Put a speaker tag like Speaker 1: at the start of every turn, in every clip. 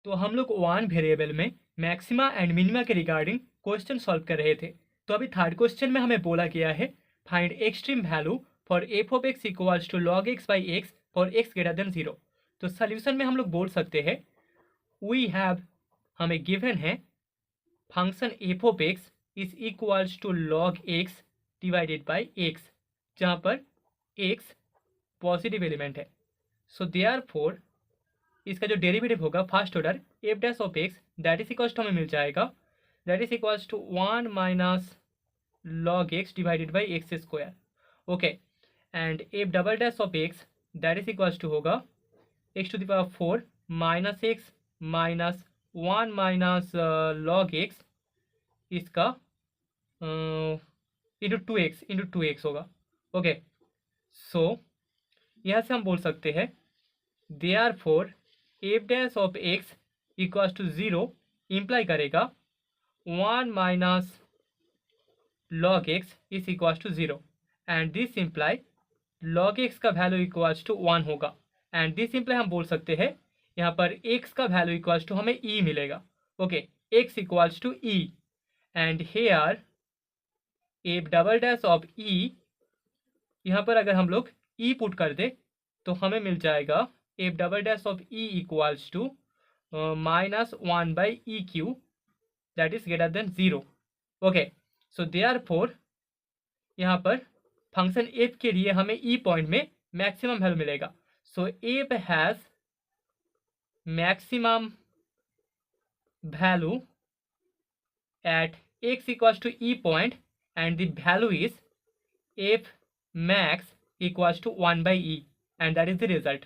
Speaker 1: तो हम लोग वन वेरिएबल में मैक्सिमा एंड मिनिमा के रिगार्डिंग क्वेश्चन सॉल्व कर रहे थे। तो अभी थर्ड क्वेश्चन में हमें बोला गया है find extreme value for f of x equals to log x by x for x greater than 0। तो सोल्यूशन में हम लोग बोल सकते हैं वी हैव, हमें गिवन है function f of x is equals to log x divided by x, जहाँ पर एक्स पॉजिटिव एलिमेंट है। सो देयरफॉर इसका जो डेरिवेटिव होगा first order F dash of x that is equals to हमें मिल जाएगा that is equals to 1 minus log x divided by x square. Okay, and F double dash of x that is equals to होगा X to the power 4 minus x minus 1 minus log X इसका into two X होगा। Okay, so यहाँ से हम बोल सकते हैं therefore F dash of x equals to 0 imply करेगा 1 minus log x is equals to 0 and this imply log x का वैल्यू इक्वल्स टू 1 होगा एंड दिस इम्प्लाई हम बोल सकते हैं यहाँ पर एक्स का वैल्यू इक्वल्स टू हमें ई मिलेगा। Okay, X equals to E and here F double dash of E, यहाँ पर अगर हम लोग ई पुट कर दे तो हमें मिल जाएगा F double dash of E equals to minus 1 by E cube that is greater than 0। Okay, so therefore यहाँ पर फंक्शन एफ के लिए हमें ई पॉइंट में मैक्सिमम वैल्यू मिलेगा। So F has maximum value at x equals to e point and the value is f max equals to 1 by e and that is the result।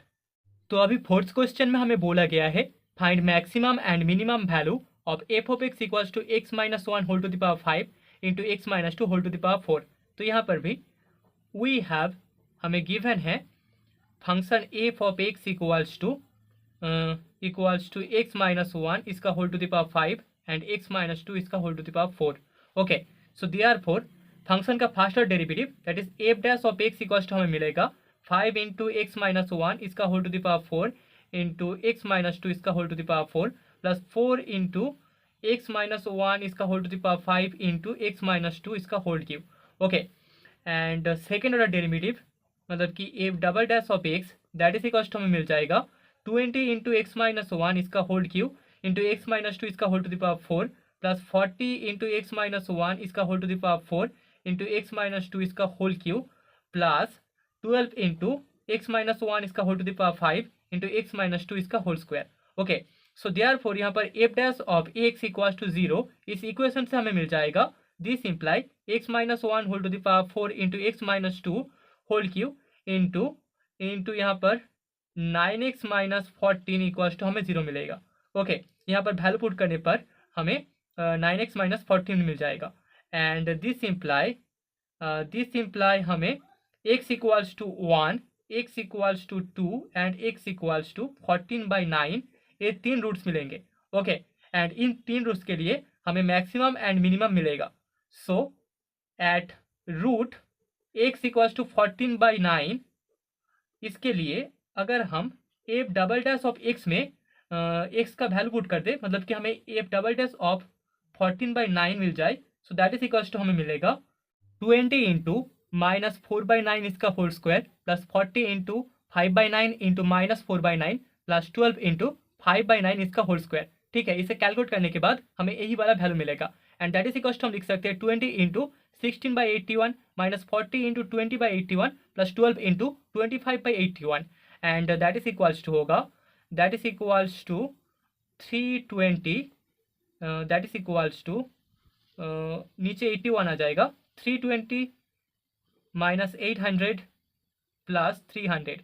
Speaker 1: तो अभी fourth question में हमें बोला गया है find maximum and minimum value of f of x equals to x minus 1 whole to the power 5 into x minus 2 whole to the power 4। तो यहाँ पर भी वी हैव, हमें गिवन है function f of x equals to x minus 1 इसका whole to the power 5 and x minus 2 इसका whole to the power 4। Okay, so therefore function का first order derivative that is f dash of x equals to हमें मिलेगा 5 into x minus 1 इसका whole to the power 4 into x minus 2 इसका whole to the power 4 plus 4 into x minus 1 इसका whole to the power 5 into x minus 2 इसका whole cube. Okay, and second order derivative मतलब कि f double dash of x that is equals to हमें मिल जाएगा 20 into x minus 1 इसका whole cube into x minus 2 इसका whole to the power 4 plus 40 into x minus 1 इसका whole to the power 4 into x minus 2 इसका whole cube plus 12 into x minus 1 इसका whole to the power 5 into x minus 2 इसका whole square. Okay, so therefore यहाँ पर f dash of x equals to 0 इस equation से हमें मिल जाएगा this imply x minus 1 whole to the power 4 into x minus 2 whole cube into यहाँ पर 9x माइनस 14 इक्वल्स टू हमें 0 मिलेगा। ओके, यहाँ पर वैल्यू पुट करने पर हमें 9x माइनस 14 मिल जाएगा एंड दिस इम्प्लाई हमें x equals to 1, x equals to 2 and x equals to 14 by 9 ये तीन रूट्स मिलेंगे। ओके, एंड इन तीन रूट्स के लिए हमें मैक्सिमम एंड मिनिमम मिलेगा। So at root x equals to 14 by 9 इसके लिए अगर हम F double dash of X में एक्स का वैल्यू पुट कर दे मतलब कि हमें F double dash of 14 by 9 मिल जाए so that is equals to हमें मिलेगा 20 इंटू माइनस 4 बाई 9 इसका whole square plus 40 into 5 by 9 into minus 4 by 9 plus 12 into 5 by 9 इसका होल स्क्वायर। ठीक है, इसे कैलकुलेट करने के बाद हमें यही वाला वैल्यू मिलेगा and that is equals to हम लिख सकते हैं 20 into 16 by 81 minus 40 into 20 by 81 plus 12 into 25 by 81 and that is equals to होगा that is equals to 320 that is equals to नीचे 81 आ जाएगा 320 minus 800 plus 300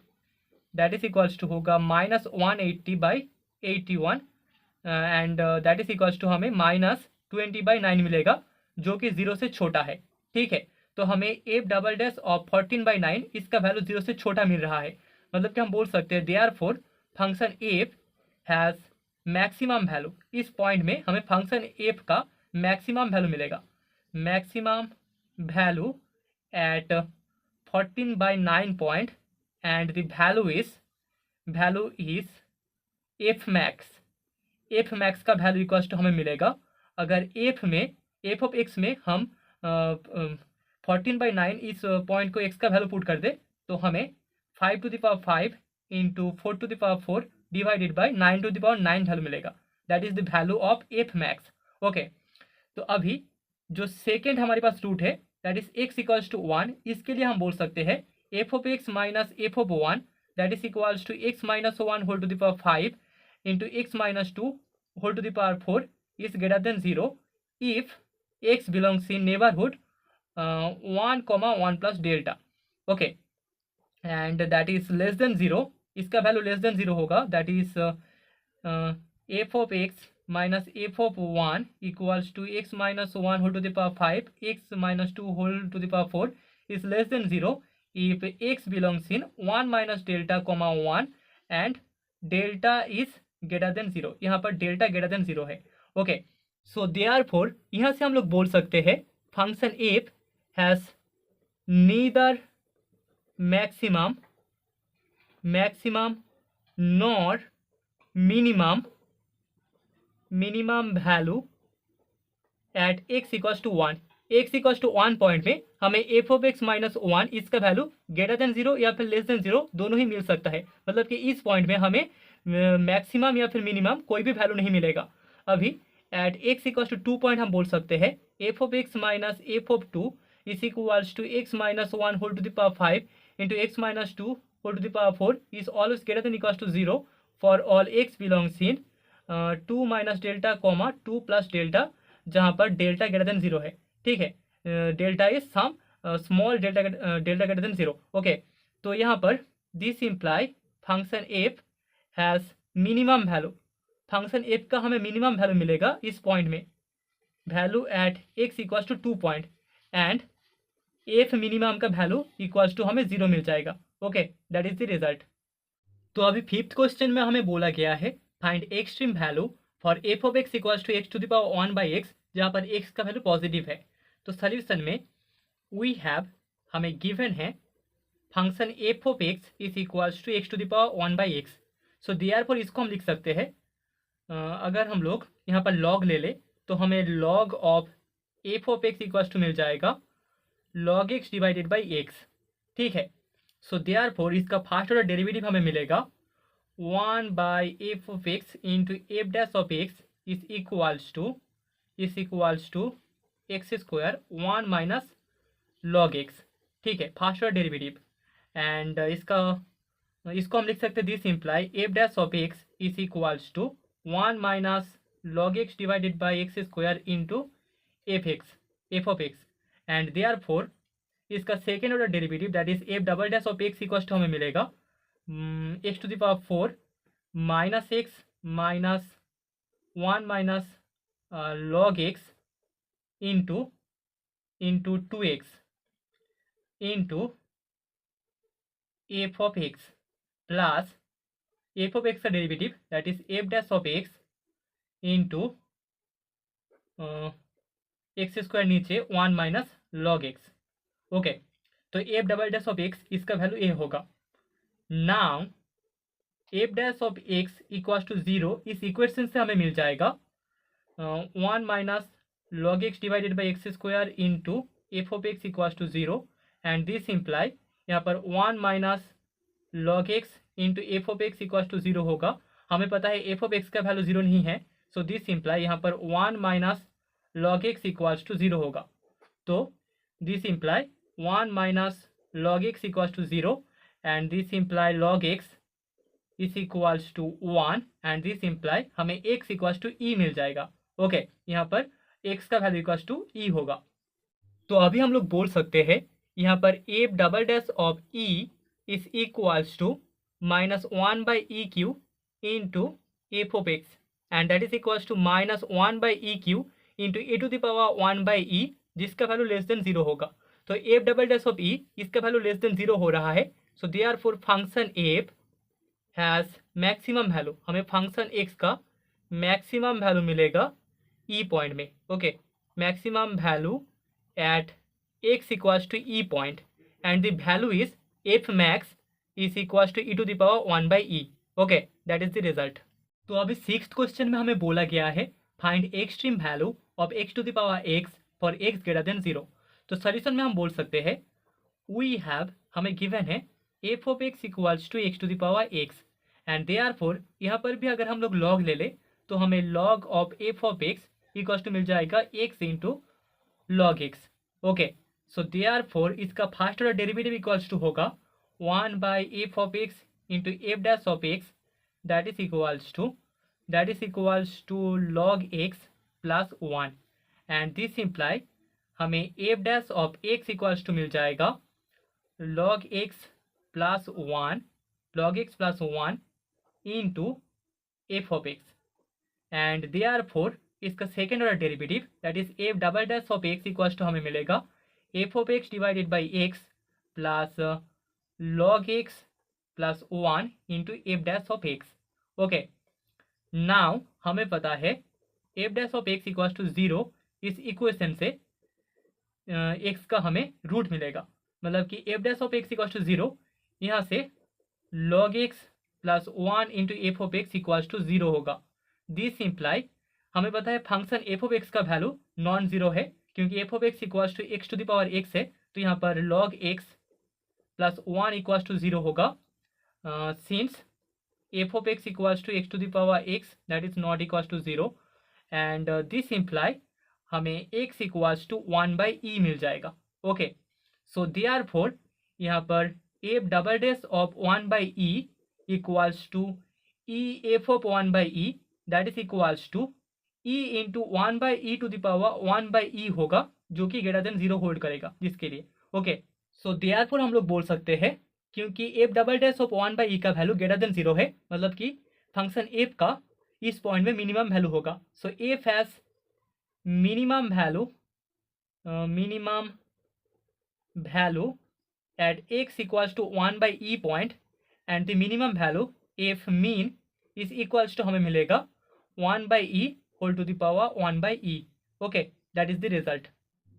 Speaker 1: that is equals to होगा minus 180 by 81 and that is equals to हमें minus 20 by 9 मिलेगा जो कि 0 से छोटा है। ठीक है, तो हमें F double dash of 14 by 9 इसका वैल्यू 0 से छोटा मिल रहा है मतलब कि हम बोल सकते हैं therefore function f has maximum value. इस पॉइंट में हमें फंक्शन एफ का मैक्सिमम वैल्यू मिलेगा, maximum value at 14 by 9 point and the value is f max f max का वैल्यू इक्वल्स टू हमें मिलेगा, अगर एफ ऑफ एक्स में हम 14/9 इस पॉइंट को एक्स का वैल्यू पुट कर दे तो हमें 5⁵ इंटू 4⁴ डिवाइडेड बाई 9⁹ वैल्यू मिलेगा। That is the value of f max. Okay, तो अभी जो सेकेंड हमारे पास रूट है that is x equals to 1, इसके लिए हम बोल सकते हैं f of x minus f of 1 that is equals to x minus 1 whole to the power 5 into x minus 2 whole to the power 4 is greater than 0 if x belongs in neighbourhood 1, 1 plus delta. Okay, and that is less than 0, इसका value less than 0 होगा, that is f of x minus f of 1 equals to x minus 1 whole to the power 5 x minus 2 whole to the power 4 is less than 0 if x belongs in 1 minus delta comma 1 and delta is greater than 0। यहाँ पर delta greater than 0 है। Okay, so therefore यहाँ से हम लोग बोल सकते हैं function f has neither maximum nor minimum value at x equals to 1। X equals to 1 point में हमें एफ ऑफ एक्स माइनस 1 इसका वैल्यू ग्रेटर देन 0 या फिर लेस देन 0 दोनों ही मिल सकता है, मतलब कि इस पॉइंट में हमें मैक्सिमम या फिर मिनिमम कोई भी वैल्यू नहीं मिलेगा। अभी at x equals to 2 point हम बोल सकते हैं f of x minus f of 2 is equals to x minus 1 whole to the power 5 into x minus 2 whole to the power 4 is always greater than equals to 0 for all x belongs in 2 minus delta comma 2 plus delta, जहाँ पर delta greater than 0 है। ठीक है, delta is some small delta greater than 0। Okay, तो यहाँ पर this imply function f has minimum value, function f का हमें मिनिमम वैल्यू मिलेगा इस पॉइंट में, value at x equals to 2 point and f minimum का वैल्यू इक्वल्स टू हमें 0 मिल जाएगा। Okay, that is the result. तो अभी फिफ्थ क्वेश्चन में हमें बोला गया है find extreme value for f of x equals to x to the power 1 by x, जहाँ पर एक्स का वैल्यू पॉजिटिव है। तो सोल्यूशन में वी हैव हमें गिवन है function f of x is equals to x to the power 1 by x. So therefore इसको हम लिख सकते हैं, अगर हम लोग यहाँ पर लॉग ले ले तो हमें log of f of x equals to मिल जाएगा log x divided by x. ठीक है, सो देयरफॉर इसका फर्स्ट ऑर्डर डेरिवेटिव हमें मिलेगा 1 by f of x into f dash of x is equals to x square 1 minus log x. ठीक है, first order derivative, and इसको हम लिख सकते हैं this imply f dash of x is equals to 1 minus log x divided by x square into f of x, and therefore इसका second order derivative that is f double dash of x equals to हमें मिलेगा x to the power 4 minus x minus 1 minus log x into 2x into f of x plus f of x का derivative that is f dash of x into x square नीचे 1 minus log x. Okay, तो f double dash of x इसका value a होगा। Now f dash of x equals to 0 इस equation से हमें मिल जाएगा 1 minus log x divided by x square into f of x equals to 0, and this imply यहाँ पर 1 minus log x into f of x equals to 0 होगा। हमें पता है f of x का वैल्यू 0 नहीं है, सो दिस इम्प्लाई यहाँ पर 1 minus log x equals to 0 होगा। तो this imply 1 minus log x equals to 0 and this imply log x is equals to 1 and this imply हमें x इक्वल्स टू e मिल जाएगा। Okay, यहाँ पर x का वैल्यू इक्वल्स टू e होगा। तो अभी हम लोग बोल सकते हैं यहाँ पर f double dash of e is equals to minus 1 by E q into f of x, and that is equals to minus 1 by E q into a to the power 1 by e, जिसका value less than 0 होगा। तो f double dash of e इसका value less than 0 हो रहा है, so therefore function f has maximum value, हमें function x का maximum value मिलेगा ई पॉइंट में। Okay, maximum value at x equals to e point and the value is f max is equals to e to the power 1 by e. Okay, that is the result. तो अभी sixth question में हमें बोला गया है find extreme value of x to the power x for x greater than 0। तो solution में हम बोल सकते हैं वी हैव, हमें गिवन है f of x equals to x to the power x and therefore यहाँ पर भी अगर हम लोग लॉग ले ले तो हमें log of f of x equals to मिल जाएगा x into log x। Okay, so therefore इसका first order derivative equals to होगा 1 by f of x into f dash of x that is equals to log x plus 1 and this imply हमें f dash of x equals to मिल जाएगा log x plus 1 into f of x and therefore इसका second order derivative that is f double dash of x equals to हमें मिलेगा f of x divided by x plus log x plus 1 into f dash of x. Okay, now हमें पता है f dash of x equals to 0, इस equation से x का हमें root मिलेगा, मतलब कि f dash of x equals to 0, यहाँ से log x plus 1 into f of x equals to 0 होगा। दिस इम्प्लाई हमें पता है फंक्शन एफ ऑफ एक्स का वैल्यू नॉन जीरो है, क्योंकि f of x equals to x to the power x है, तो यहाँ पर log x plus 1 equals to 0 होगा। since f of x equals to x to the power x that is not equals to 0 and this imply हमें x equals to 1 by e मिल जाएगा। Okay, सो therefore यहाँ पर f double dash of 1 by e equals to e f of 1 by e that is equals to e into 1 by e to the power 1 by e होगा, जो कि greater than 0 hold करेगा जिसके लिए। Okay, सो therefore हम लोग बोल सकते हैं क्योंकि f double dash of 1 by e का वैल्यू ग्रेटर देन 0 है, मतलब कि फंक्शन एफ का इस पॉइंट में मिनिमम वैल्यू होगा। So F has minimum value at x equals to 1 by e point and the minimum value f min is equals to हमें मिलेगा 1 by e whole to the power 1 by e. Okay, that is the result.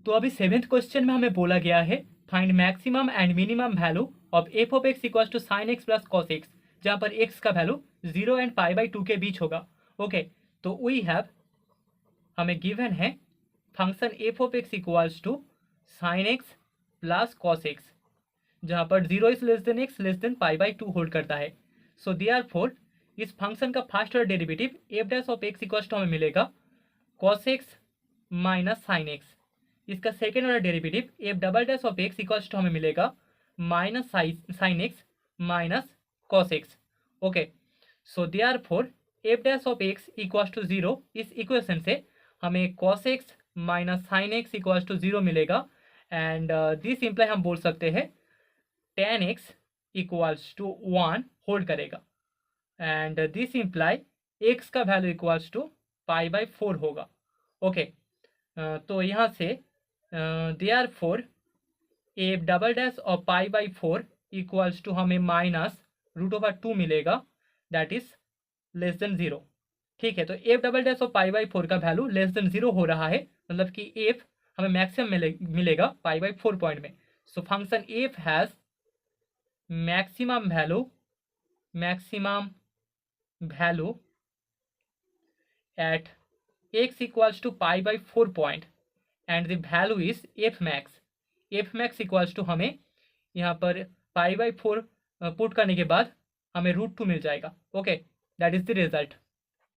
Speaker 1: तो अभी seventh question में हमें बोला गया है find maximum and minimum value of f of x equals to sine x plus cos x, जहाँ पर x का वैल्यू 0 एंड पाई बाई 2 के बीच होगा। ओके, तो वी हैव, हमें गिवन है function f of x equals to sine x plus cos x, जहाँ पर 0 is less than x less than pi by 2 hold करता है। सो देयरफॉर इस फंक्शन का first order derivative f dash of x equals to हमें मिलेगा cos x minus sine x. इसका second order derivative f double dash of x equals to हमें मिलेगा minus sine x minus cos x. Okay, so therefore F dash of x equals to 0, इस equation से हमें cos x minus sine x equals to 0 मिलेगा and this imply हम बोल सकते हैं tan x equals to 1 hold करेगा and this imply x का value equals to pi by 4 होगा। ओके, तो यहाँ से देयरफॉर एफ डबल डैश और पाई बाई 4 इक्वल्स टू हमें माइनस रूट ओवर 2 मिलेगा, दैट इज लेस देन 0। ठीक है, तो एफ डबल डैश और पाई बाई 4 का वैल्यू लेस देन 0 हो रहा है, मतलब कि एफ हमें मैक्सिमम मिलेगा पाई बाई 4 पॉइंट में। So function f has maximum value at x equals to pi by 4 point and the value is f max equals to हमें यहाँ पर पाई बाई 4 पुट करने के बाद हमें रूट 2 मिल जाएगा। Okay, that is the result.